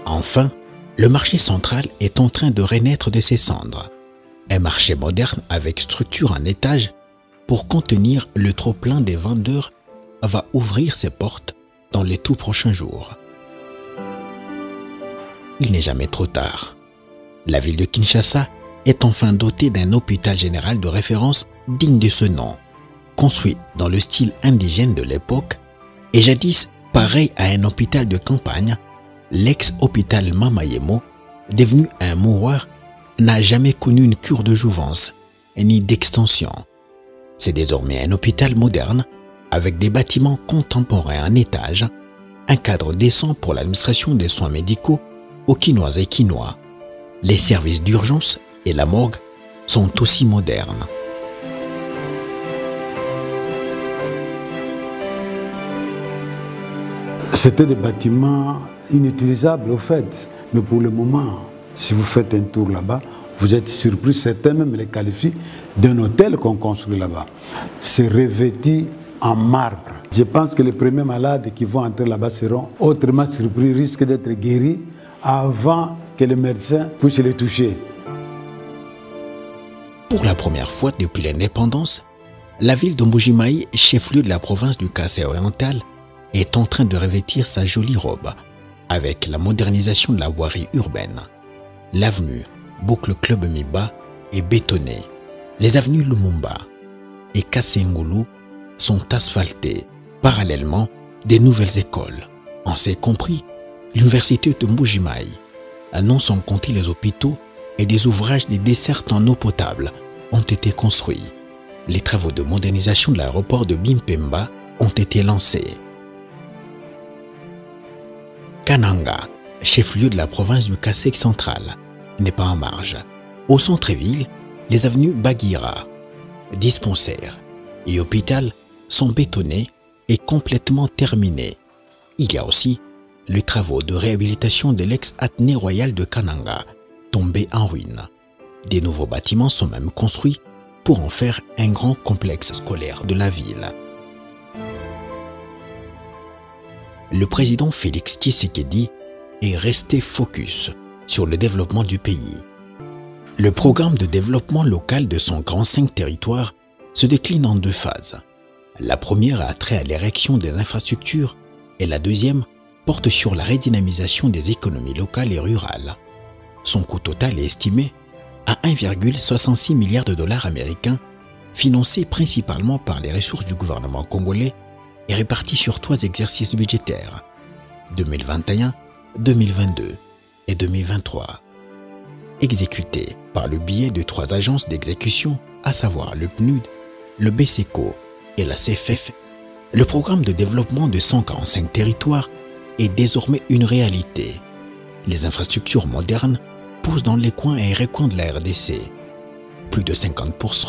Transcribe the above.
Enfin, le marché central est en train de renaître de ses cendres. Un marché moderne avec structure en étage pour contenir le trop-plein des vendeurs va ouvrir ses portes dans les tout prochains jours. Il n'est jamais trop tard. La ville de Kinshasa est enfin dotée d'un hôpital général de référence digne de ce nom, construit dans le style indigène de l'époque et jadis pareil à un hôpital de campagne. L'ex-hôpital Mamayemo, devenu un mouroir, n'a jamais connu une cure de jouvence ni d'extension. C'est désormais un hôpital moderne avec des bâtiments contemporains en étage, un cadre décent pour l'administration des soins médicaux aux Quinois et Quinois. Les services d'urgence et la morgue sont aussi modernes. C'était des bâtiments inutilisables au fait, mais pour le moment, si vous faites un tour là-bas, vous êtes surpris, certains même les qualifient d'un hôtel qu'on construit là-bas. C'est revêtu en marbre. Je pense que les premiers malades qui vont entrer là-bas seront autrement surpris, risquent d'être guéris avant que le médecin puisse les toucher. Pour la première fois depuis l'indépendance, la ville de Mbuji-Mayi, chef-lieu de la province du Kasaï oriental, est en train de revêtir sa jolie robe avec la modernisation de la voirie urbaine. L'avenue Boucle Club Miba est bétonnée. Les avenues Lumumba et Kasengulu sont asphaltées. Parallèlement, des nouvelles écoles, en c'est compris l'université de Mbuji-Mayi, non sans compter les hôpitaux et des ouvrages de desserte en eau potable, ont été construits. Les travaux de modernisation de l'aéroport de Bimpemba ont été lancés. Kananga, chef-lieu de la province du Kasaï central, n'est pas en marge. Au centre-ville, les avenues Bagira, dispensaires et hôpital sont bétonnés et complètement terminés. Il y a aussi les travaux de réhabilitation de l'ex-Athénée royal de Kananga, tombé en ruine. Des nouveaux bâtiments sont même construits pour en faire un grand complexe scolaire de la ville. Le président Félix Tshisekedi est resté focus sur le développement du pays. Le programme de développement local de son grand 5 territoires se décline en 2 phases. La première a trait à l'érection des infrastructures et la deuxième porte sur la redynamisation des économies locales et rurales. Son coût total est estimé à 1,66 milliard de dollars américains, financé principalement par les ressources du gouvernement congolais et réparti sur 3 exercices budgétaires, 2021, 2022 et 2023. Exécuté par le biais de 3 agences d'exécution, à savoir le PNUD, le BSECO et la CFF, le programme de développement de 145 territoires est désormais une réalité. Les infrastructures modernes poussent dans les coins et recoins de la RDC. Plus de 50%